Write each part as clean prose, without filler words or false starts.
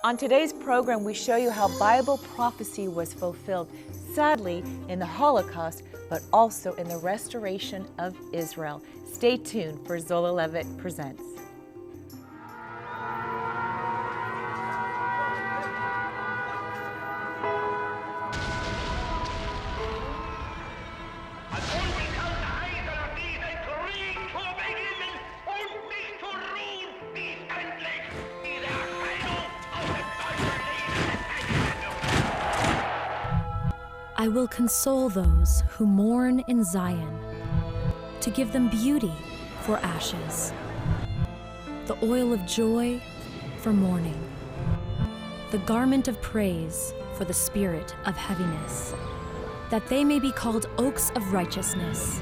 On today's program, we show you how Bible prophecy was fulfilled, sadly, in the Holocaust, but also in the restoration of Israel. Stay tuned for Zola Levitt Presents. I will console those who mourn in Zion, to give them beauty for ashes, the oil of joy for mourning, the garment of praise for the spirit of heaviness, that they may be called oaks of righteousness,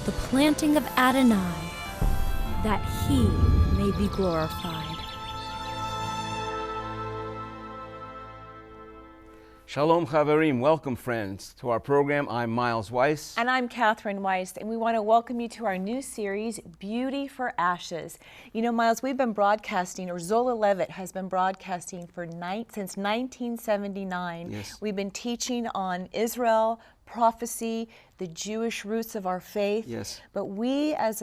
the planting of Adonai, that he may be glorified. Shalom Chaverim, welcome friends to our program. I'm Miles Weiss. And I'm Catherine Weiss, and we want to welcome you to our new series, Beauty for Ashes. You know, Miles, we've been broadcasting, or Zola Levitt has been broadcasting since 1979. Yes. We've been teaching on Israel, prophecy, the Jewish roots of our faith. Yes. But we as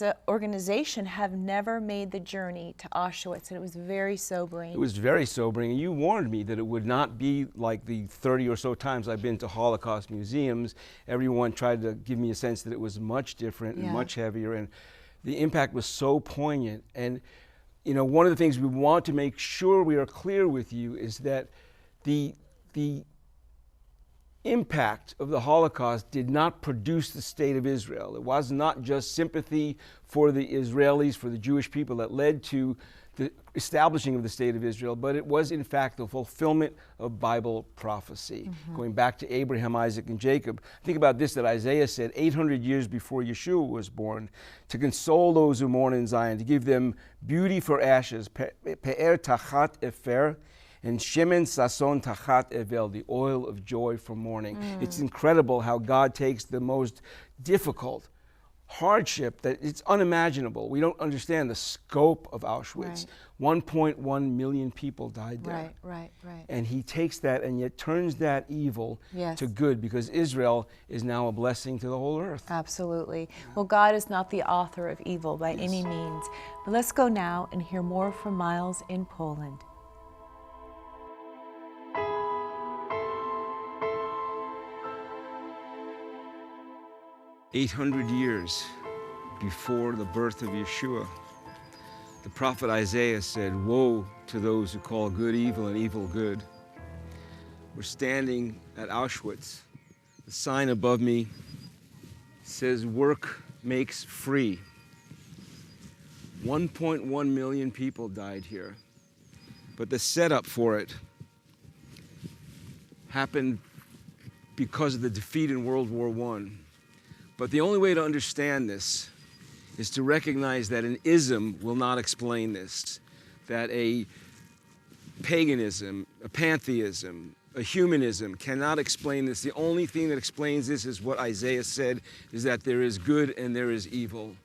an organization have never made the journey to Auschwitz, and it was very sobering. It was very sobering, and you warned me that it would not be like the 30 or so times I've been to Holocaust museums. Everyone tried to give me a sense that it was much different and much heavier, and the impact was so poignant. And you know, one of the things we want to make sure we are clear with you is that the impact of the Holocaust did not produce the state of Israel. It was not just sympathy for the Israelis, for the Jewish people that led to the establishing of the state of Israel, but it was in fact the fulfillment of Bible prophecy, going back to Abraham, Isaac, and Jacob. Think about this, that Isaiah said 800 years before Yeshua was born, to console those who mourn in Zion, to give them beauty for ashes, pe'er tachat efer, and shemen sason tachat evel, the oil of joy for mourning. It's incredible how God takes the most difficult hardship that it's unimaginable. We don't understand the scope of Auschwitz. Right. 1.1 million people died there. Right. And he takes that and yet turns that evil to good, because Israel is now a blessing to the whole earth. Absolutely. Well, God is not the author of evil by any means. But let's go now and hear more from Miles in Poland. 800 years before the birth of Yeshua, the prophet Isaiah said, "Woe to those who call good evil and evil good." We're standing at Auschwitz. The sign above me says, "Work makes free." 1.1 million people died here, but the setup for it happened because of the defeat in World War I. But the only way to understand this is to recognize that an ism will not explain this, that a paganism, a pantheism, a humanism cannot explain this. The only thing that explains this is what Isaiah said, is that there is good and there is evil.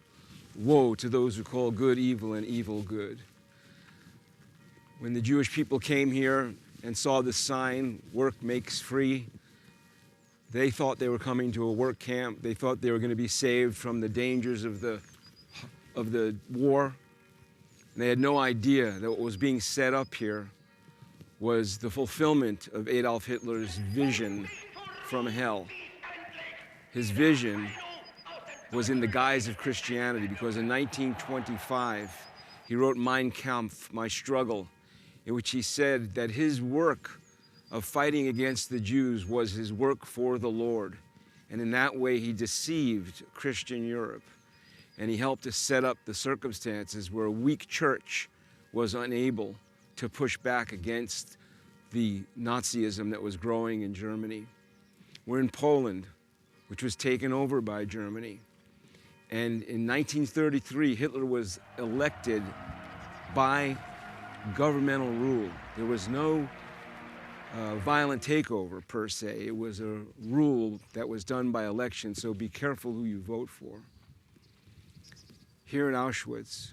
Woe to those who call good evil and evil good. When the Jewish people came here and saw the sign, "Work makes free," they thought they were coming to a work camp. They thought they were going to be saved from the dangers of the war. And they had no idea that what was being set up here was the fulfillment of Adolf Hitler's vision from hell. His vision was in the guise of Christianity, because in 1925, he wrote Mein Kampf, My Struggle, in which he said that his work of fighting against the Jews was his work for the Lord. And in that way, he deceived Christian Europe. And he helped to set up the circumstances where a weak church was unable to push back against the Nazism that was growing in Germany. We're in Poland, which was taken over by Germany. And in 1933, Hitler was elected by governmental rule. There was no violent takeover per se. It was a rule that was done by election, so be careful who you vote for. Here in Auschwitz,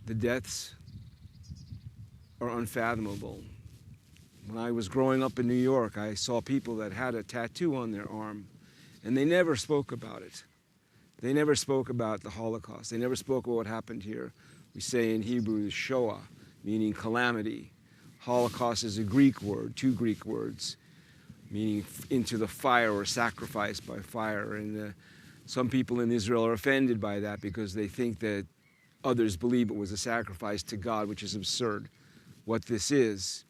the deaths are unfathomable. When I was growing up in New York, I saw people that had a tattoo on their arm, and they never spoke about it. They never spoke about the Holocaust. They never spoke about what happened here. We say in Hebrew, Shoah, meaning calamity. Holocaust is a Greek word, two Greek words, meaning into the fire or sacrifice by fire. And some people in Israel are offended by that because they think that others believe it was a sacrifice to God, which is absurd. What this is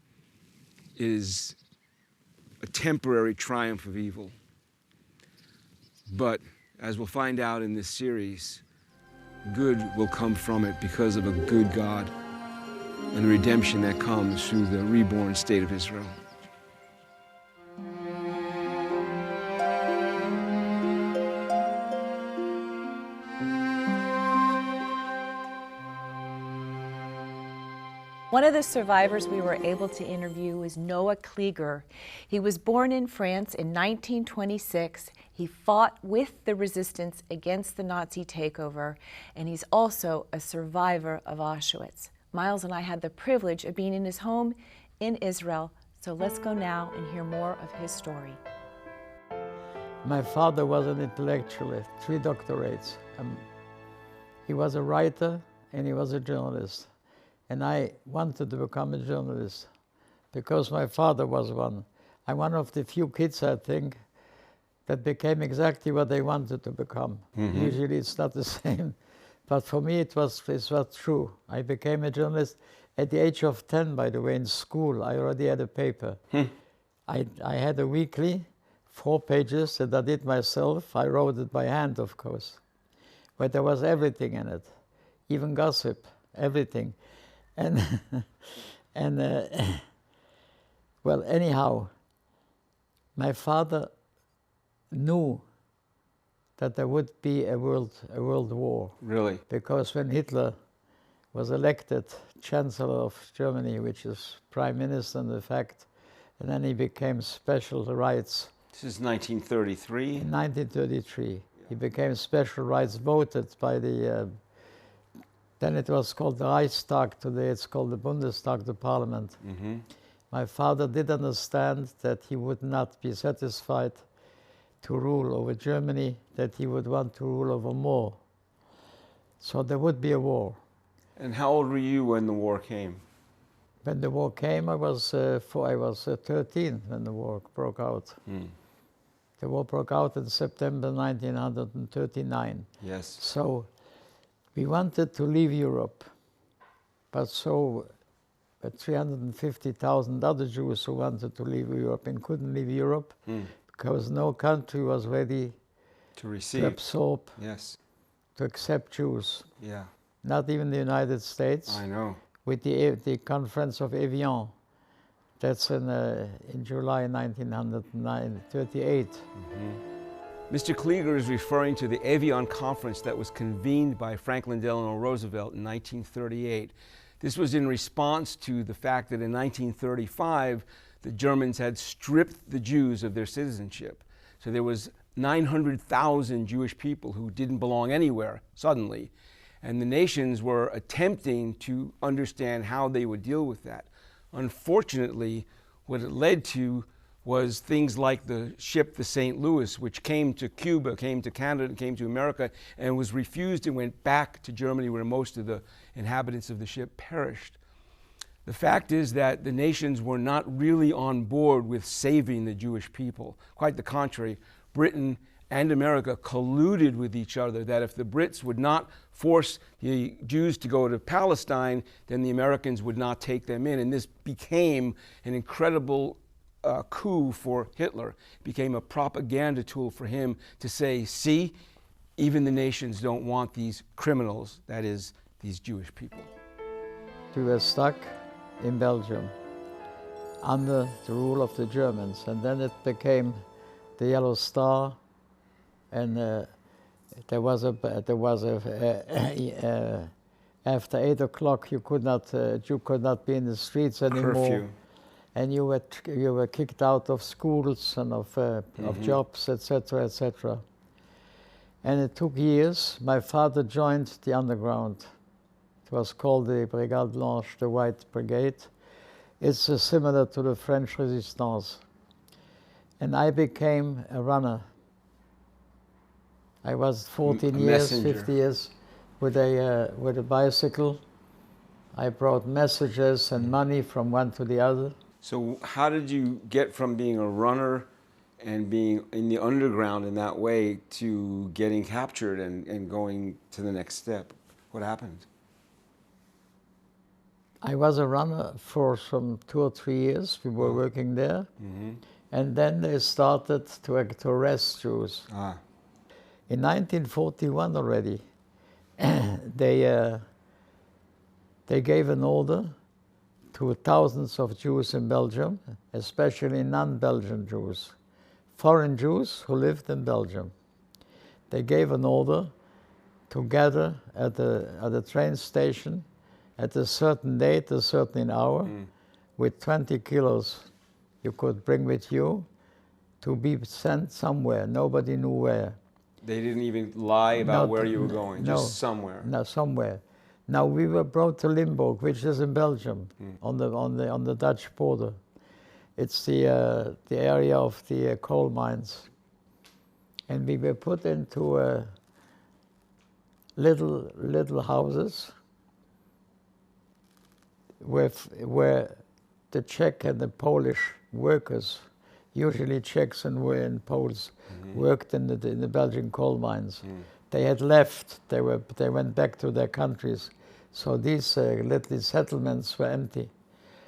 a temporary triumph of evil. But as we'll find out in this series, good will come from it because of a good God and the redemption that comes through the reborn state of Israel. One of the survivors we were able to interview was Noah Klieger. He was born in France in 1926. He fought with the resistance against the Nazi takeover, and he's also a survivor of Auschwitz. Miles and I had the privilege of being in his home in Israel, so let's go now and hear more of his story. My father was an intellectualist, 3 doctorates. He was a writer and he was a journalist. And I wanted to become a journalist because my father was one. I'm one of the few kids, I think, that became exactly what they wanted to become. Mm-hmm. Usually it's not the same. But for me, it was true. I became a journalist at the age of 10, by the way, in school. I already had a paper. I had a weekly, 4 pages that I did myself. I wrote it by hand, of course. But there was everything in it, even gossip, everything. And, well, anyhow, my father knew that there would be a world war. Really? Because when Hitler was elected Chancellor of Germany, which is Prime Minister in fact, and then he became special rights. This is 1933? In 1933. Yeah. He became special rights voted by the, then it was called the Reichstag, today it's called the Bundestag, the parliament. Mm-hmm. My father did understand that he would not be satisfied to rule over Germany, that he would want to rule over more. So there would be a war. And how old were you when the war came? When the war came, I was 13 when the war broke out. Mm. The war broke out in September 1939. Yes. So we wanted to leave Europe, but so 350,000 other Jews who wanted to leave Europe and couldn't leave Europe because no country was ready to receive, to absorb, yes, to accept Jews. Yeah. Not even the United States. I know. With the Conference of Evian, that's in July 1938. Mm-hmm. Mr. Klieger is referring to the Evian Conference that was convened by Franklin Delano Roosevelt in 1938. This was in response to the fact that in 1935, the Germans had stripped the Jews of their citizenship. So there was 900,000 Jewish people who didn't belong anywhere suddenly. And the nations were attempting to understand how they would deal with that. Unfortunately, what it led to was things like the ship, the St. Louis, which came to Cuba, came to Canada, came to America, and was refused and went back to Germany where most of the inhabitants of the ship perished. The fact is that the nations were not really on board with saving the Jewish people. Quite the contrary. Britain and America colluded with each other that if the Brits would not force the Jews to go to Palestine, then the Americans would not take them in. And this became an incredible coup for Hitler. It became a propaganda tool for him to say, see, even the nations don't want these criminals, that is, these Jewish people. We were stuck in Belgium under the rule of the Germans, and then it became the Yellow Star, and after 8 o'clock you could not be in the streets anymore. Curfew. And you were kicked out of schools and of jobs, etc., etc. And it took years. My father joined the underground. It was called the Brigade Blanche, the White Brigade. It's similar to the French Resistance. And I became a runner. I was 14 years, messenger. 50 years with a bicycle. I brought messages and money from one to the other. So how did you get from being a runner and being in the underground in that way to getting captured and going to the next step? What happened? I was a runner for some 2 or 3 years. We were working there. And then they started to arrest Jews. In 1941 already, they gave an order to thousands of Jews in Belgium, especially non-Belgian Jews, foreign Jews who lived in Belgium. They gave an order to gather at the train station at a certain date, a certain hour, with 20 kilos you could bring with you to be sent somewhere. Nobody knew where. They didn't even lie about where you were going, just somewhere. No, somewhere. Now we were brought to Limburg, which is in Belgium, on the Dutch border. It's the area of the coal mines, and we were put into little houses where the Czech and the Polish workers, usually Czechs and Poles, worked in the Belgian coal mines. They had left. They went back to their countries. So these little settlements were empty.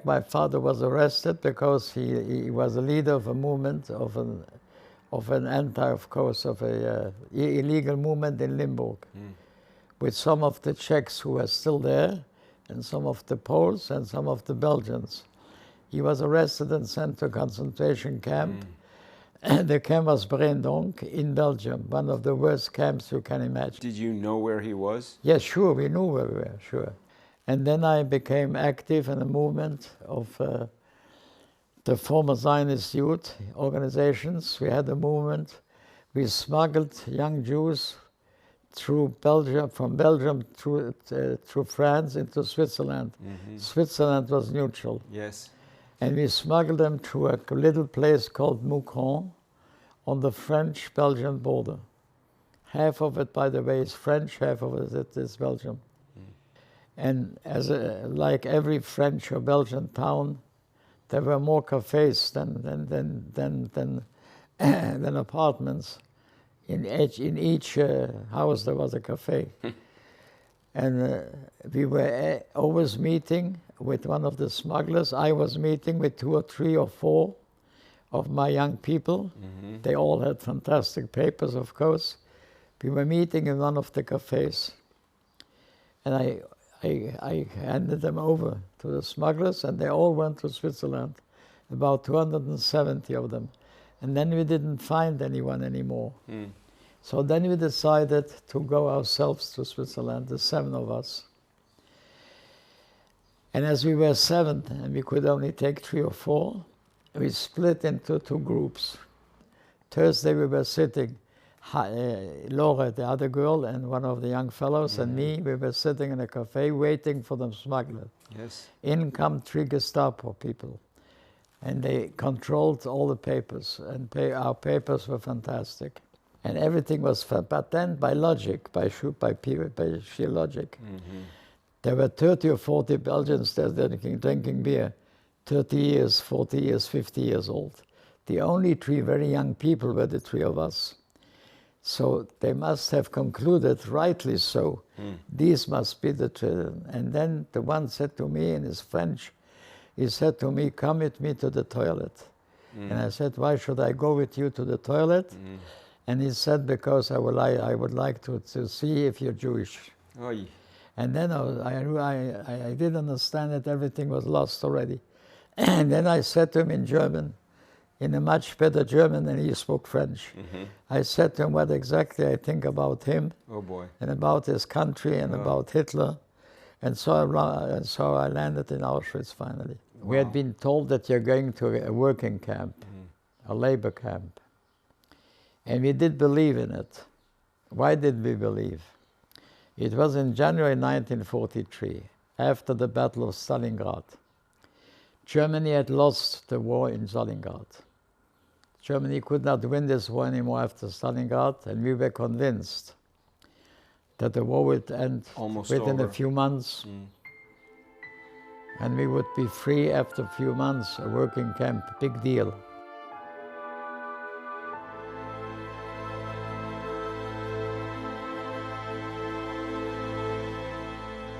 My father was arrested because he was a leader of a movement of an illegal movement in Limburg, with some of the Czechs who were still there, and some of the Poles and some of the Belgians. He was arrested and sent to a concentration camp. And the camp was Brendonk in Belgium, one of the worst camps you can imagine. Did you know where he was? Yes, sure, we knew where we were, sure. And then I became active in a movement of the former Zionist youth organizations. We had a movement. We smuggled young Jews through Belgium, from Belgium through France into Switzerland. Switzerland was neutral. Yes. And we smuggled them to a little place called Moucron on the French-Belgian border. Half of it, by the way, is French, half of it is Belgium. And like every French or Belgian town, there were more cafes than apartments. In each house there was a cafe. And we were always meeting with one of the smugglers. I was meeting with 2 or 3 or 4 of my young people. They all had fantastic papers, of course. We were meeting in one of the cafes. And I handed them over to the smugglers, and they all went to Switzerland, about 270 of them. And then we didn't find anyone anymore. So then we decided to go ourselves to Switzerland, the 7 of us. And as we were 7 and we could only take 3 or 4, we split into 2 groups. Thursday we were sitting, Laura, the other girl, and one of the young fellows, and me, we were sitting in a cafe waiting for the smuggler. Yes. In come 3 Gestapo people. And they controlled all the papers, and our papers were fantastic. And everything was fun, but then by logic, by sheer logic. There were 30 or 40 Belgians there drinking beer, 30 years, 40 years, 50 years old. The only 3 very young people were the 3 of us. So they must have concluded, rightly so, these must be the 3. And then the one said to me in his French, he said to me, come with me to the toilet. And I said, why should I go with you to the toilet? And he said, because I would like to see if you're Jewish. Oy. And then I didn't understand that everything was lost already. And then I said to him in German, in a much better German than he spoke French. I said to him what exactly I think about him, Oh boy. and about his country, and about Hitler. And so I landed in Auschwitz finally. We had been told that you're going to a working camp, a labor camp. And we did believe in it. Why did we believe? It was in January 1943, after the Battle of Stalingrad. Germany had lost the war in Stalingrad. Germany could not win this war anymore after Stalingrad, and we were convinced that the war would end within a few months, and we would be free after a few months, a working camp, big deal.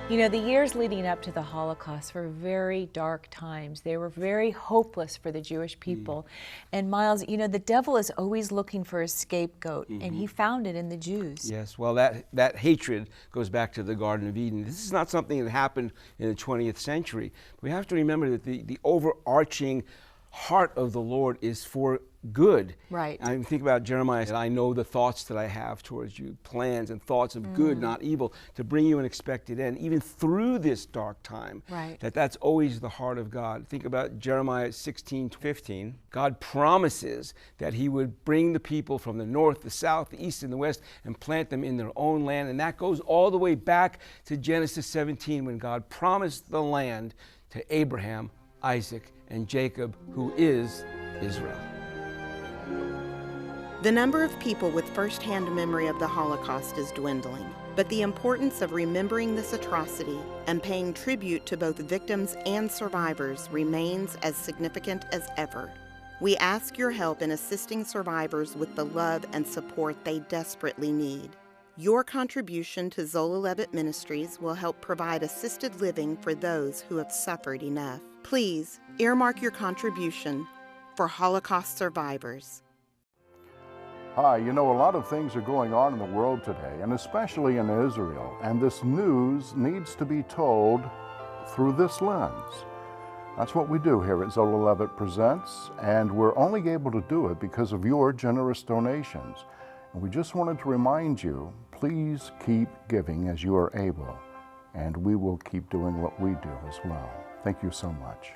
You know, the years leading up to the Holocaust were very dark times. They were very hopeless for the Jewish people. And Miles, you know, the devil is always looking for a scapegoat, and he found it in the Jews. Yes, well, that hatred goes back to the Garden of Eden. This is not something that happened in the 20th century. We have to remember that the overarching heart of the Lord is for good. Right. I think about Jeremiah, and I know the thoughts that I have towards you, plans and thoughts of good, not evil, to bring you an expected end, even through this dark time. Right. That's always the heart of God. Think about Jeremiah 16:15. God promises that he would bring the people from the north, the south, the east, and the west and plant them in their own land. And that goes all the way back to Genesis 17, when God promised the land to Abraham, Isaac, and Jacob, who is Israel. The number of people with first-hand memory of the Holocaust is dwindling, but the importance of remembering this atrocity and paying tribute to both victims and survivors remains as significant as ever. We ask your help in assisting survivors with the love and support they desperately need. Your contribution to Zola Levitt Ministries will help provide assisted living for those who have suffered enough. Please earmark your contribution for Holocaust survivors. Hi, you know, a lot of things are going on in the world today, and especially in Israel, and this news needs to be told through this lens. That's what we do here at Zola Levitt Presents, and we're only able to do it because of your generous donations. And we just wanted to remind you, please keep giving as you are able, and we will keep doing what we do as well. Thank you so much.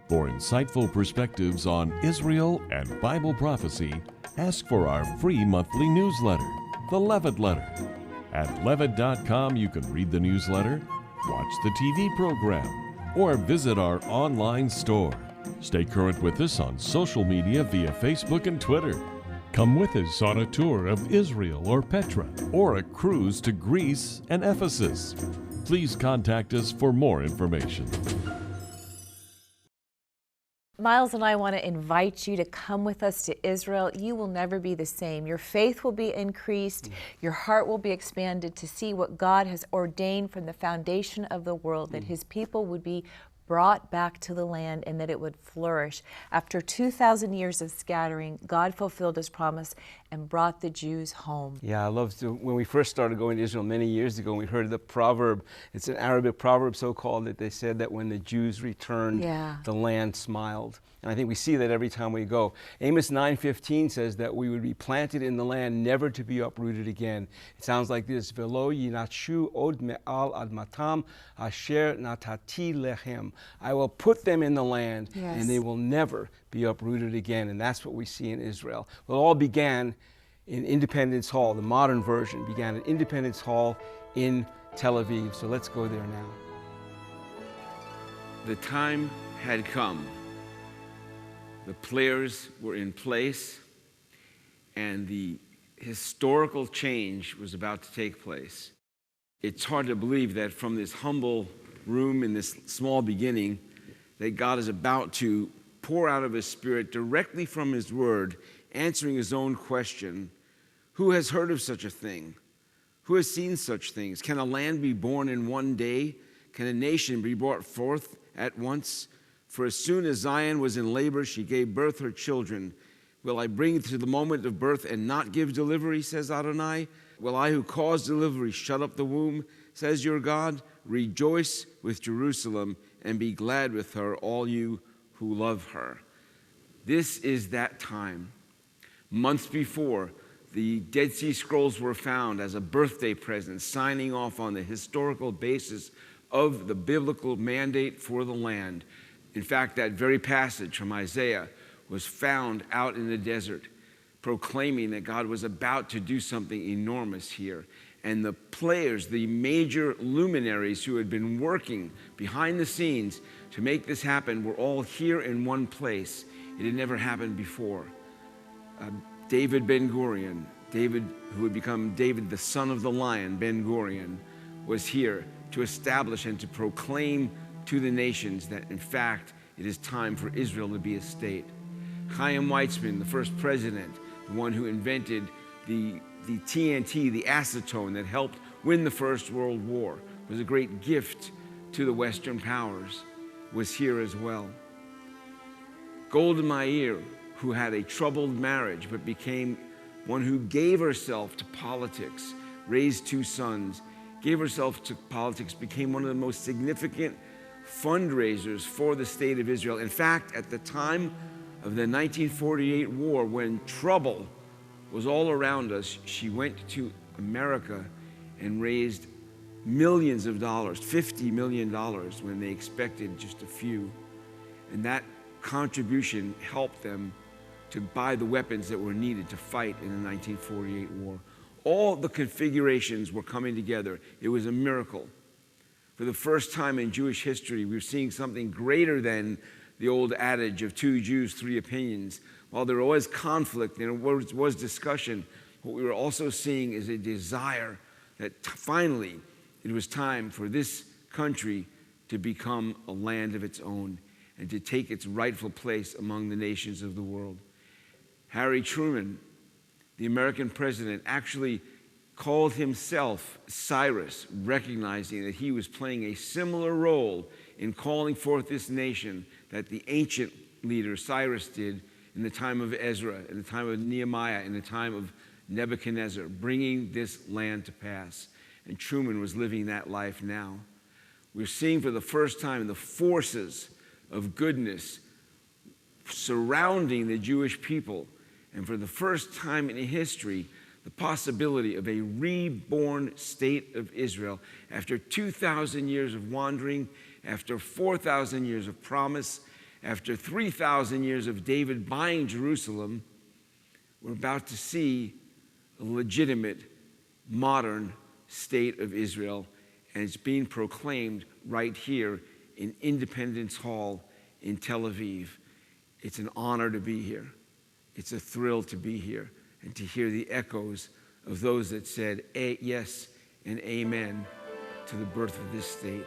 For insightful perspectives on Israel and Bible prophecy, ask for our free monthly newsletter, The Levitt Letter. At levitt.com you can read the newsletter, watch the TV program, or visit our online store. Stay current with us on social media via Facebook and Twitter. Come with us on a tour of Israel or Petra, or a cruise to Greece and Ephesus. Please contact us for more information. Miles and I want to invite you to come with us to Israel. You will never be the same. Your faith will be increased. Your heart will be expanded to see what God has ordained from the foundation of the world, that his people would be brought back to the land and that it would flourish. After 2,000 years of scattering, God fulfilled his promise and brought the Jews home. Yeah, I love to, when we first started going to Israel many years ago, we heard the proverb, it's an Arabic proverb so-called, that they said that when the Jews returned, the land smiled. And I think we see that every time we go. Amos 9:15 says that we would be planted in the land, never to be uprooted again. It sounds like this: Velo yinatshu od me'al admatam asher natati lechem. I will put them in the land, and they will never be uprooted again. And that's what we see in Israel. Well, it all began in Independence Hall. The modern version began at Independence Hall in Tel Aviv. So let's go there now. The time had come. The players were in place, and the historical change was about to take place. It's hard to believe that from this humble room in this small beginning, that God is about to pour out of his Spirit directly from his word, answering his own question: who has heard of such a thing? Who has seen such things? Can a land be born in one day? Can a nation be brought forth at once? For as soon as Zion was in labor, she gave birth her children. Will I bring to the moment of birth and not give delivery, says Adonai? Will I who cause delivery shut up the womb, says your God? Rejoice with Jerusalem and be glad with her, all you who love her. This is that time. Months before, the Dead Sea Scrolls were found as a birthday present, signing off on the historical basis of the biblical mandate for the land. In fact, that very passage from Isaiah was found out in the desert, proclaiming that God was about to do something enormous here. And the players, the major luminaries who had been working behind the scenes to make this happen were all here in one place. It had never happened before. David Ben-Gurion, David, who would become David, the son of the lion, Ben-Gurion, was here to establish and to proclaim to the nations that, in fact, it is time for Israel to be a state. Chaim Weizmann, the first president, the one who invented the TNT, the acetone that helped win the First World War, was a great gift to the Western powers, was here as well. Golda Meir, who had a troubled marriage but became one who gave herself to politics, raised 2 sons, gave herself to politics, became one of the most significant fundraisers for the state of Israel. In fact, at the time of the 1948 war, when trouble was all around us, she went to America and raised millions of dollars, $50 million, when they expected just a few. And that contribution helped them to buy the weapons that were needed to fight in the 1948 war. All the configurations were coming together. It was a miracle. For the first time in Jewish history, we're seeing something greater than the old adage of 2 Jews, 3 opinions. While there was conflict and there was discussion, what we were also seeing is a desire that finally it was time for this country to become a land of its own and to take its rightful place among the nations of the world. Harry Truman, the American president, actually called himself Cyrus, recognizing that he was playing a similar role in calling forth this nation that the ancient leader Cyrus did in the time of Ezra, in the time of Nehemiah, in the time of Nebuchadnezzar, bringing this land to pass. And Truman was living that life now. We're seeing for the first time the forces of goodness surrounding the Jewish people. And for the first time in history, the possibility of a reborn state of Israel after 2,000 years of wandering, after 4,000 years of promise, after 3,000 years of David buying Jerusalem. We're about to see a legitimate, modern state of Israel, and it's being proclaimed right here in Independence Hall in Tel Aviv. It's an honor to be here. It's a thrill to be here and to hear the echoes of those that said yes and amen to the birth of this state.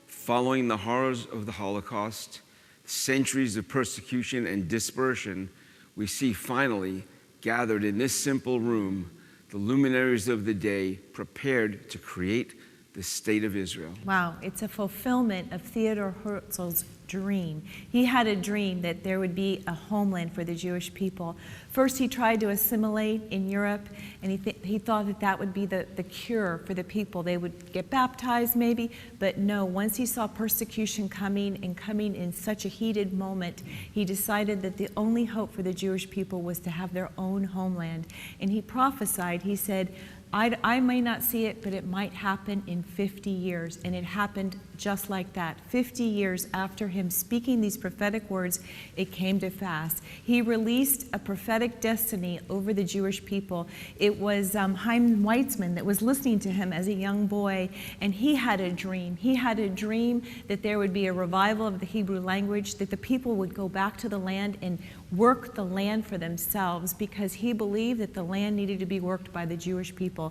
Following the horrors of the Holocaust, centuries of persecution and dispersion, we see finally gathered in this simple room the luminaries of the day prepared to create the state of Israel. Wow, it's a fulfillment of Theodor Herzl's dream. He had a dream that there would be a homeland for the Jewish people. First, he tried to assimilate in Europe, and he thought that that would be the cure for the people. They would get baptized maybe, but no, once he saw persecution coming and coming in such a heated moment, he decided that the only hope for the Jewish people was to have their own homeland. And he prophesied, he said, I may not see it, but it might happen in 50 years. And it happened just like that. 50 years after him speaking these prophetic words, it came to pass. He released a prophetic destiny over the Jewish people. It was Chaim Weizmann that was listening to him as a young boy, and he had a dream. He had a dream that there would be a revival of the Hebrew language, that the people would go back to the land and work the land for themselves, because he believed that the land needed to be worked by the Jewish people.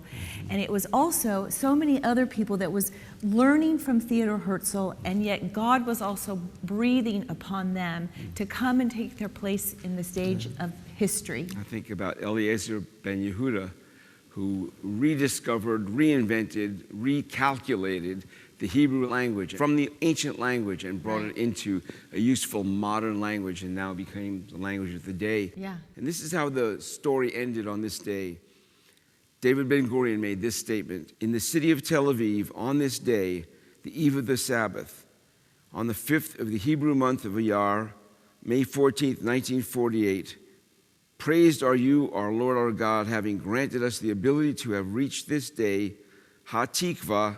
And it was also so many other people that was learning from Theodor Herzl, and yet God was also breathing upon them to come and take their place in the stage of history. I think about Eliezer ben Yehuda, who rediscovered, reinvented, recalculated the Hebrew language from the ancient language and brought it into a useful modern language, and now became the language of the day. Yeah. And this is how the story ended on this day. David Ben-Gurion made this statement: in the city of Tel Aviv, on this day, the eve of the Sabbath, on the 5th of the Hebrew month of Iyar, May 14th, 1948, praised are you, our Lord, our God, having granted us the ability to have reached this day. HaTikva,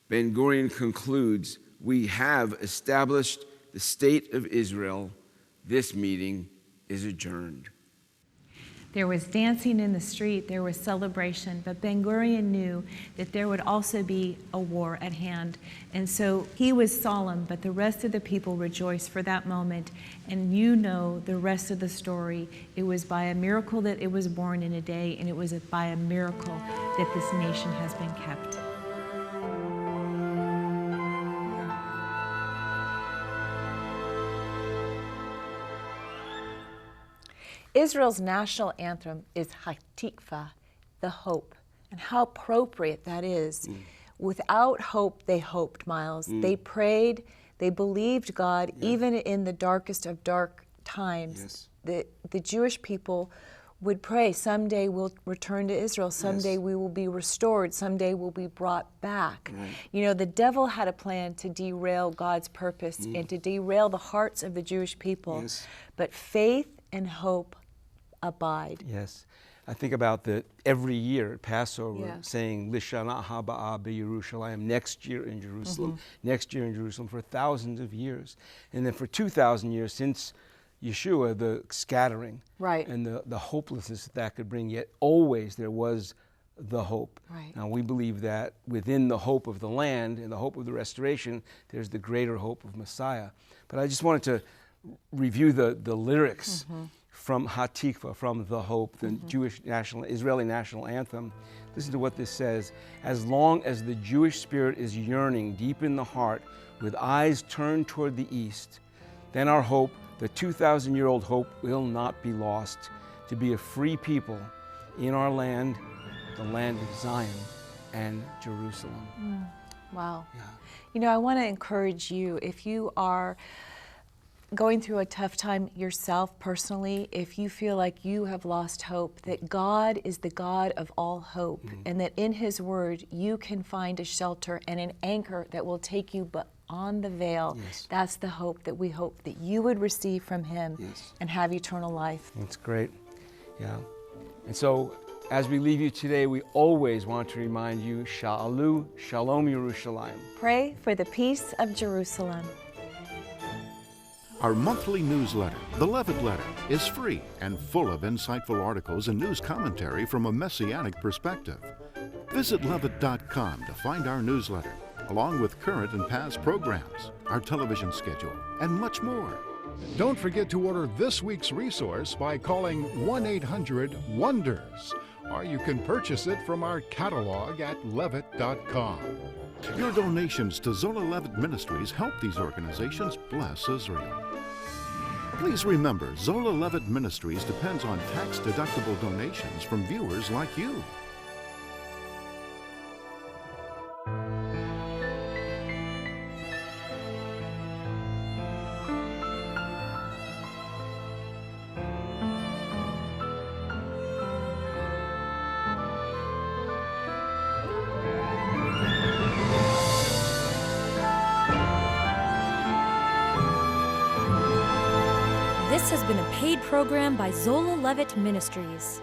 Ben-Gurion concludes, we have established the state of Israel. This meeting is adjourned. There was dancing in the street, there was celebration, but Ben-Gurion knew that there would also be a war at hand. And so he was solemn, but the rest of the people rejoiced for that moment. And you know the rest of the story. It was by a miracle that it was born in a day, and it was by a miracle that this nation has been kept. Israel's national anthem is Hatikva, the hope. And how appropriate that is. Without hope, they hoped, Miles. They prayed, they believed God, even in the darkest of dark times. The Jewish people would pray, someday we'll return to Israel, someday we will be restored, someday we'll be brought back. You know, the devil had a plan to derail God's purpose and to derail the hearts of the Jewish people. But faith and hope abide. Yes. I think about every year at Passover saying, Lishana Haba'a B'Yerushalayim, next year in Jerusalem, next year in Jerusalem, for thousands of years. And then for 2,000 years since Yeshua, the scattering and the hopelessness that could bring, yet always there was the hope. Now we believe that within the hope of the land and the hope of the restoration, there's the greater hope of Messiah. But I just wanted to review the lyrics from Hatikva, from the hope, the Jewish Israeli national anthem. Listen to what this says. As long as the Jewish spirit is yearning deep in the heart with eyes turned toward the east, then our hope, the 2,000-year-old hope, will not be lost, to be a free people in our land, the land of Zion and Jerusalem. Wow. You know, I want to encourage you, if you are going through a tough time yourself personally, if you feel like you have lost hope, that God is the God of all hope, and that in His Word you can find a shelter and an anchor that will take you beyond the veil. That's the hope that we hope that you would receive from Him and have eternal life. That's great. Yeah. And so as we leave you today, we always want to remind you, Sha'alu Shalom Yerushalayim. Pray for the peace of Jerusalem. Our monthly newsletter, The Levitt Letter, is free and full of insightful articles and news commentary from a messianic perspective. Visit Levitt.com to find our newsletter, along with current and past programs, our television schedule, and much more. Don't forget to order this week's resource by calling 1-800-WONDERS, or you can purchase it from our catalog at Levitt.com. Your donations to Zola Levitt Ministries help these organizations bless Israel. Please remember, Zola Levitt Ministries depends on tax-deductible donations from viewers like you. This has been a paid program by Zola Levitt Ministries.